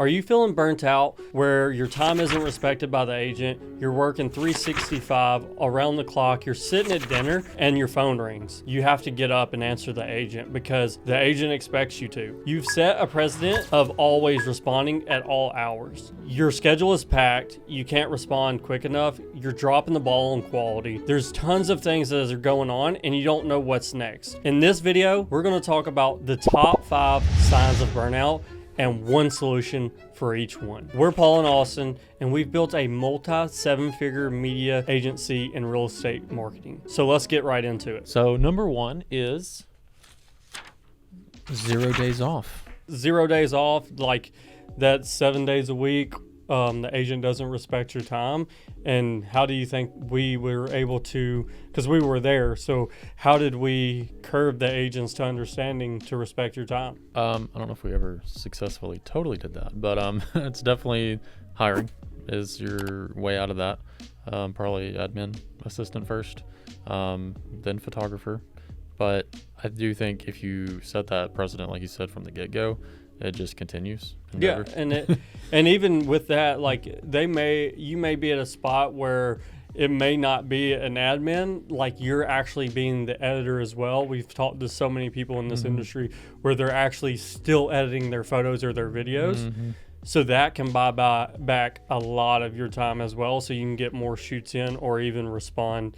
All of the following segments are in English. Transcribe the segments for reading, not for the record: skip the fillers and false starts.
Are you feeling burnt out where your time isn't respected by the agent? You're working 365 around the clock. You're sitting at dinner and your phone rings. You have to get up and answer the agent because the agent expects you to. You've set a precedent of always responding at all hours. Your schedule is packed. You can't respond quick enough. You're dropping the ball on quality. There's tons of things that are going on and you don't know what's next. In this video, we're going to talk about the top 5 signs of burnout and one solution for each one. We're Paul and Austin, and we've built a multi-7-figure media agency in real estate marketing. So let's get right into it. So number 1 is 0 days off. 0 days off, like that's 7 days a week. The agent doesn't respect your time. And how do you think we were able to, because we were there, so how did we curb the agents to understanding to respect your time? I don't know if we ever successfully totally did that, but it's definitely hiring is your way out of that. Probably admin assistant first, then photographer. But I do think if you set that precedent, like you said, from the get-go, it just continues. Yeah, and even with that, like you may be at a spot where it may not be an admin, like you're actually being the editor as well. We've talked to so many people in this industry where they're actually still editing their photos or their videos. So that can buy back a lot of your time as well. So you can get more shoots in or even respond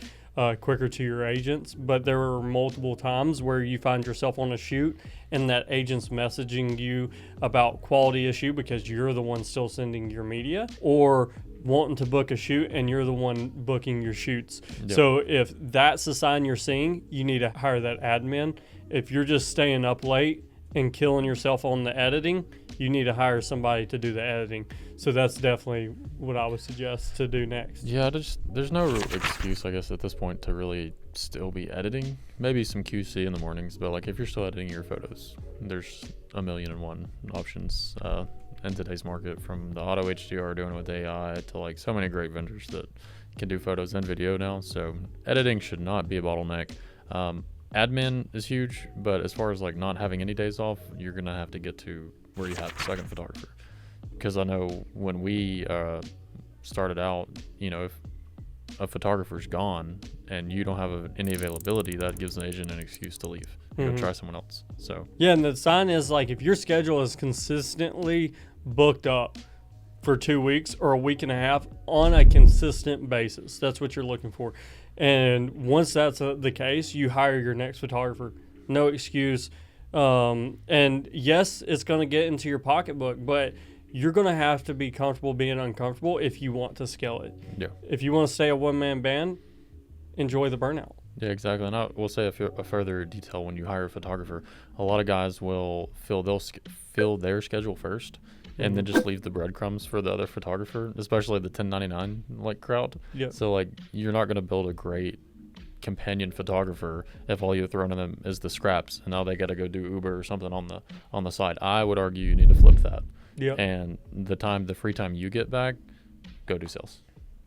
quicker to your agents. But there are multiple times where you find yourself on a shoot and that agent's messaging you about quality issue because you're the one still sending your media, or wanting to book a shoot and you're the one booking your shoots. Yep. So if that's the sign you're seeing, you need to hire that admin. If you're just staying up late and killing yourself on the editing, you need to hire somebody to do the editing. So that's definitely what I would suggest to do next. Yeah, there's no real excuse, I guess, at this point to really still be editing. Maybe some QC in the mornings, but like if you're still editing your photos, there's 1,000,001 options in today's market, from the auto HDR doing it with AI to like so many great vendors that can do photos and video now. So editing should not be a bottleneck. Admin is huge, but as far as like not having any days off, you're gonna have to get to where you have the second photographer. Because I know when we started out, you know, if a photographer's gone and you don't have any availability, that gives an agent an excuse to leave. Go try someone else. So yeah, and the sign is like if your schedule is consistently booked up for 2 weeks or a week and a half on a consistent basis, that's what you're looking for. And once that's the case, you hire your next photographer. No excuse. And yes, it's going to get into your pocketbook, but you're going to have to be comfortable being uncomfortable if you want to scale it. Yeah. If you want to stay a one-man band, enjoy the burnout. Yeah, exactly. And I will say a further detail: when you hire a photographer, a lot of guys will fill their schedule first, and then just leave the breadcrumbs for the other photographer, especially the 1099 like crowd. Yeah. So like you're not going to build a great companion photographer if all you're throwing in them is the scraps, and now they got to go do Uber or something on the side. I would argue you need to flip that. Yeah. And the free time you get back, go do sales.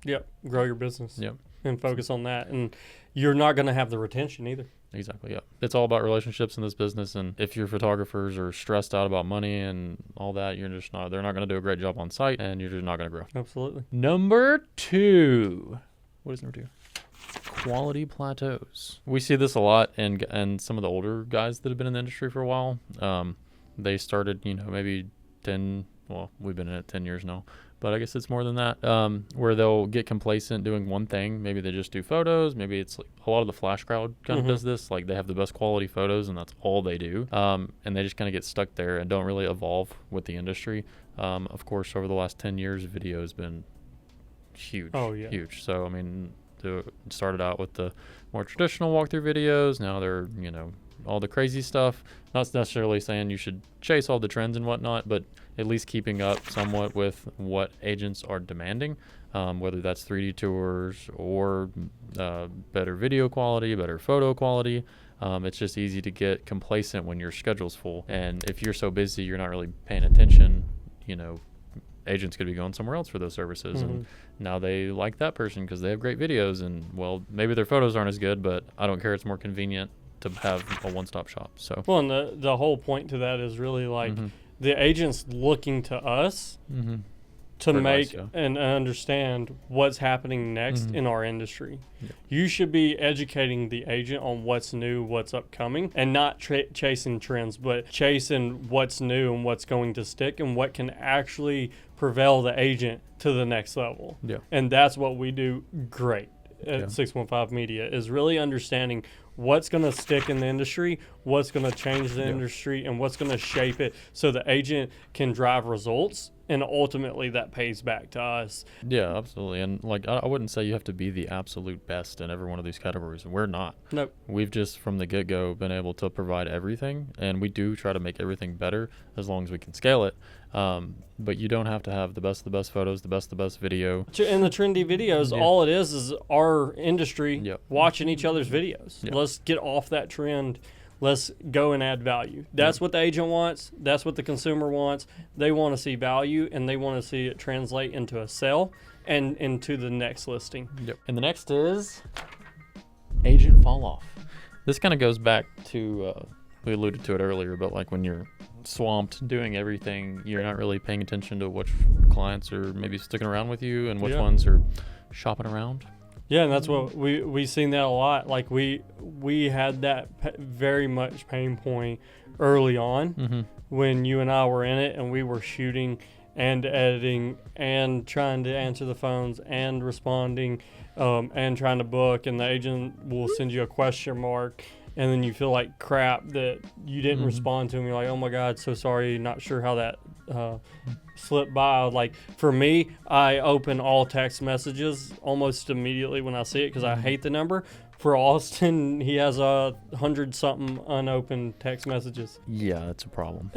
Yep. Grow your business. Yep. And focus on that. And you're not going to have the retention either. Exactly. Yeah. It's all about relationships in this business. And if your photographers are stressed out about money and all that, they're not going to do a great job on site, and you're just not going to grow. Absolutely. Number 2. What is number 2? Quality plateaus. We see this a lot in some of the older guys that have been in the industry for a while. They started, maybe 10, well, we've been in it 10 years now, but I guess it's more than that, where they'll get complacent doing one thing. Maybe they just do photos. Maybe it's like a lot of the flash crowd kind of does this. Like they have the best quality photos and that's all they do. And they just kind of get stuck there and don't really evolve with the industry. Of course, over the last 10 years, video has been huge. Oh, yeah. Huge. So, I mean, it started out with the more traditional walkthrough videos. Now they're, all the crazy stuff. Not necessarily saying you should chase all the trends and whatnot, but at least keeping up somewhat with what agents are demanding, whether that's 3D tours or better video quality, better photo quality. It's just easy to get complacent when your schedule's full. And if you're so busy, you're not really paying attention, agents could be going somewhere else for those services. And now they like that person because they have great videos, and well, maybe their photos aren't as good, but I don't care. It's more convenient to have a one-stop shop. So well, and the whole point to that is really like the agent's looking to us Mm-hmm. to For make advice, and understand what's happening next in our industry. Yeah. You should be educating the agent on what's new, what's upcoming, and not chasing trends, but chasing what's new and what's going to stick and what can actually prevail the agent to the next level. Yeah. And that's what we do great at Yeah. 615 Media, is really understanding what's going to stick in the industry, what's going to change the industry, and what's going to shape it so the agent can drive results, and ultimately that pays back to us. Yeah, absolutely. And like, I wouldn't say you have to be the absolute best in every one of these categories. We're not. Nope. We've just from the get-go been able to provide everything, and we do try to make everything better as long as we can scale it. But you don't have to have the best photos, the best video. In the trendy videos, all it is our industry watching each other's videos. Yep. Let's get off that trend. Let's go and add value. That's what the agent wants. That's what the consumer wants. They want to see value, and they want to see it translate into a sale and into the next listing. Yep. And the next is agent falloff. This kind of goes back to, we alluded to it earlier, but like when you're swamped doing everything, you're not really paying attention to which clients are maybe sticking around with you and which ones are shopping around. Yeah, and that's what we seen that a lot. Like we had that very much pain point early on when you and I were in it, and we were shooting and editing and trying to answer the phones and responding and trying to book, and the agent will send you a question mark, and then you feel like crap that you didn't respond to him. You're like, oh my God, so sorry, not sure how that slipped by. Like for me, I open all text messages almost immediately when I see it because I hate the number. For Austin, he has 100-something unopened text messages. Yeah, that's a problem.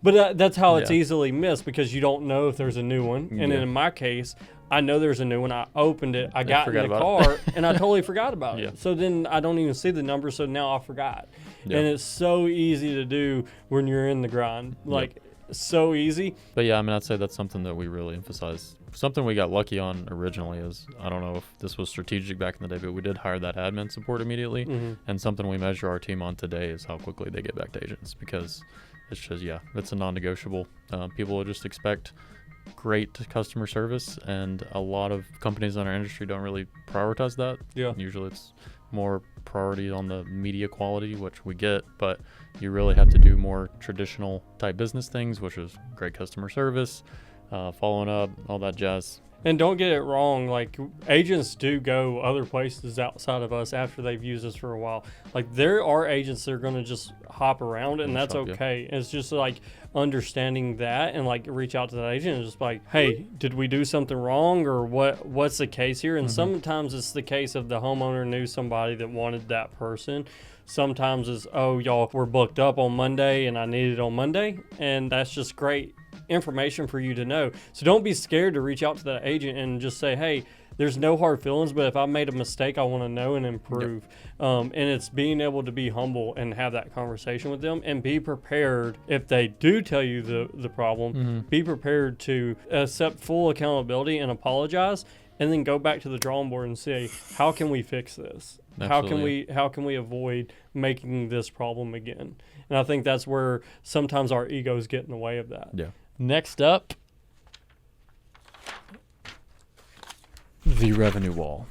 But that's how it's easily missed, because you don't know if there's a new one. And then in my case, I know there's a new one. I opened it. I got in the car, and I totally forgot about it. So then I don't even see the number, so now I forgot. And it's so easy to do when you're in the grind. Like, so easy. But yeah, I mean, I'd say that's something that we really emphasize. Something we got lucky on originally is, I don't know if this was strategic back in the day, but we did hire that admin support immediately. And something we measure our team on today is how quickly they get back to agents, because it's just, it's a non-negotiable. People will just expect great customer service, and a lot of companies in our industry don't really prioritize that. Usually it's more priority on the media quality, which we get, but you really have to do more traditional type business things, which is great customer service, following up, all that jazz. And don't get it wrong, like agents do go other places outside of us after they've used us for a while. Like there are agents that are going to just hop around, and that's okay. It's just like understanding that, and like reach out to that agent and just like, hey, did we do something wrong, or what's the case here? And sometimes it's the case of the homeowner knew somebody that wanted that person. Sometimes it's, oh, y'all were booked up on Monday and I need it on Monday, and that's just great information for you to know. So don't be scared to reach out to that agent and just say, hey, there's no hard feelings, but if I made a mistake, I want to know and improve. And it's being able to be humble and have that conversation with them, and be prepared if they do tell you the problem, be prepared to accept full accountability and apologize, and then go back to the drawing board and say, how can we fix this? Absolutely. How can we avoid making this problem again? And I think that's where sometimes our egos get in the way of that. Next up, the revenue wall.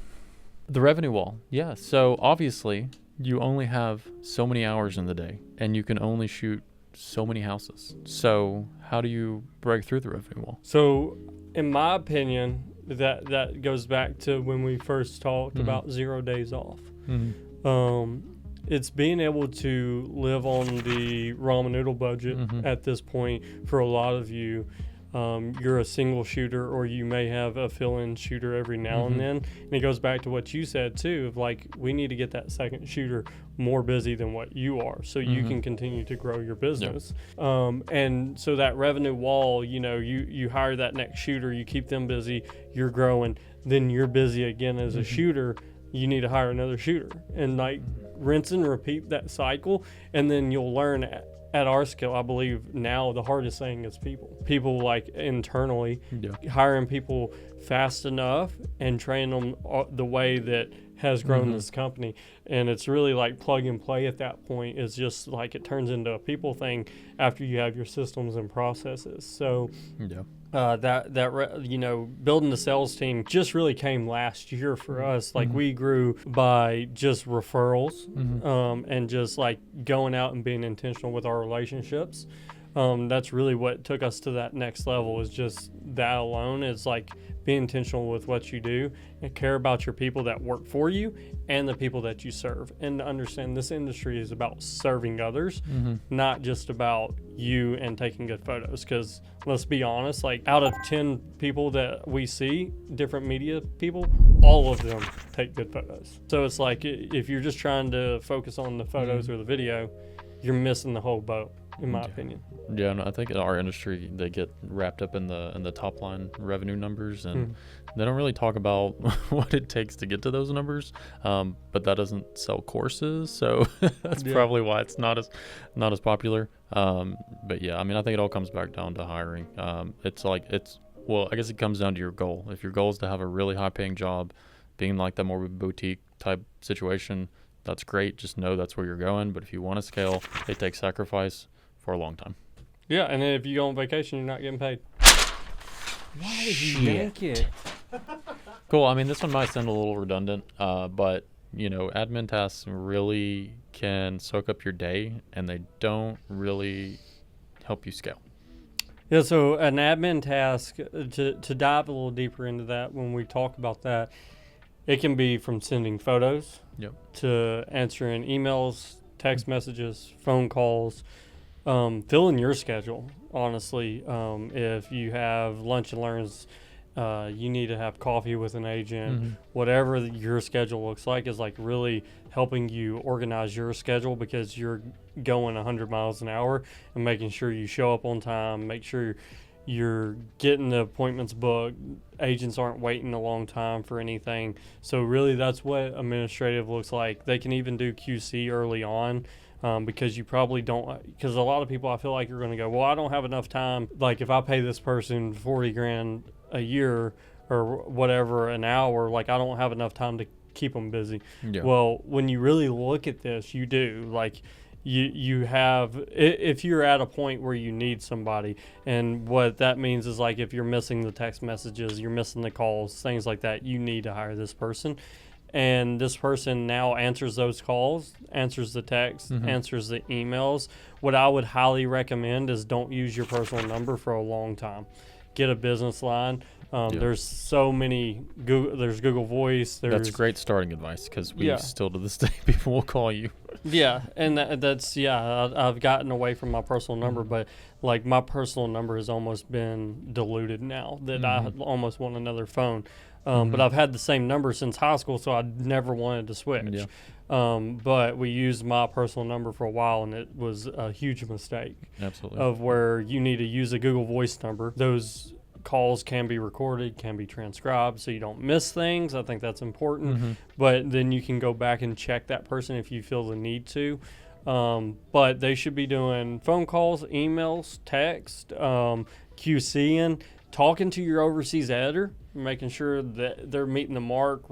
The revenue wall. Yeah. So obviously you only have so many hours in the day, and you can only shoot so many houses. So how do you break through the revenue wall? So in my opinion, that goes back to when we first talked about 0 days off. It's being able to live on the ramen noodle budget at this point. For a lot of you, you're a single shooter, or you may have a fill-in shooter every now and then. And it goes back to what you said too, of like, we need to get that second shooter more busy than what you are, so you can continue to grow your business. And so that revenue wall, you hire that next shooter, you keep them busy, you're growing, then you're busy again as a shooter, you need to hire another shooter, and like rinse and repeat that cycle. And then you'll learn at our scale, I believe now the hardest thing is people like internally hiring people fast enough and training them the way that has grown this company. And it's really like plug and play at that point. It's just like it turns into a people thing after you have your systems and processes. So building the sales team just really came last year for us. Like we grew by just referrals and just like going out and being intentional with our relationships. That's really what took us to that next level, is just that alone. Is like be intentional with what you do and care about your people that work for you and the people that you serve, and to understand this industry is about serving others, not just about you and taking good photos. Because let's be honest, like out of 10 people that we see, different media people, all of them take good photos. So it's like if you're just trying to focus on the photos or the video, you're missing the whole boat, in my opinion. Yeah, and I think in our industry they get wrapped up in the top line revenue numbers, and they don't really talk about what it takes to get to those numbers. But that doesn't sell courses, so that's probably why it's not as popular. But yeah, I mean, I think it all comes back down to hiring. I guess it comes down to your goal. If your goal is to have a really high paying job, being like that more boutique type situation, that's great. Just know that's where you're going. But if you want to scale, it takes sacrifice for a long time. Yeah, and then if you go on vacation, you're not getting paid. Why did you yank it? Cool. I mean, this one might sound a little redundant, but admin tasks really can soak up your day, and they don't really help you scale. Yeah, so an admin task, to dive a little deeper into that, when we talk about that, it can be from sending photos to answering emails, text messages, phone calls, filling your schedule, honestly. If you have lunch and learns, you need to have coffee with an agent, whatever your schedule looks like, is like really helping you organize your schedule, because you're going 100 miles an hour and making sure you show up on time, make sure you're getting the appointments booked. Agents aren't waiting a long time for anything. So really that's what administrative looks like. They can even do QC early on. Because you probably don't, because a lot of people, I feel like, are going to go, well, I don't have enough time. Like if I pay this person $40,000 a year or whatever an hour, like I don't have enough time to keep them busy. Yeah. Well, when you really look at this, you do. Like you have, if you're at a point where you need somebody, and what that means is like if you're missing the text messages, you're missing the calls, things like that, you need to hire this person. And this person now answers those calls, answers the text, answers the emails. What I would highly recommend is don't use your personal number for a long time. Get a business line. There's so many, there's Google Voice. That's great starting advice, because we still to this day, people will call you. Yeah, and I've gotten away from my personal number, but like my personal number has almost been diluted now that I almost want another phone. But I've had the same number since high school, so I never wanted to switch. Yeah. But we used my personal number for a while, and it was a huge mistake. Absolutely. Of where you need to use a Google Voice number. Those calls can be recorded, can be transcribed, so you don't miss things. I think that's important. But then you can go back and check that person if you feel the need to. But they should be doing phone calls, emails, text, QCing, talking to your overseas editor, making sure that they're meeting the mark,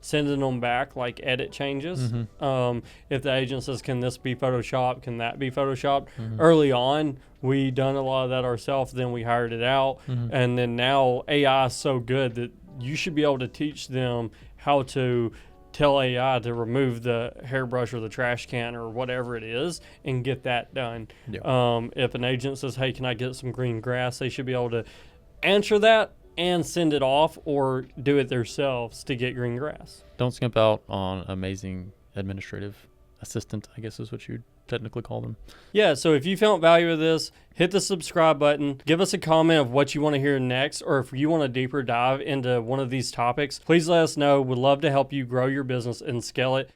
sending them back like edit changes. If the agent says, can this be Photoshopped, can that be Photoshopped? Early on, we done a lot of that ourselves, then we hired it out. And then now AI is so good that you should be able to teach them how to tell AI to remove the hairbrush or the trash can or whatever it is and get that done. If an agent says, hey, can I get some green grass, they should be able to answer that and send it off or do it themselves to get green grass. Don't skimp out on amazing administrative assistant, I guess is what you'd technically call them. Yeah, so if you found value of this, hit the subscribe button. Give us a comment of what you want to hear next, or if you want a deeper dive into one of these topics, please let us know. We'd love to help you grow your business and scale it.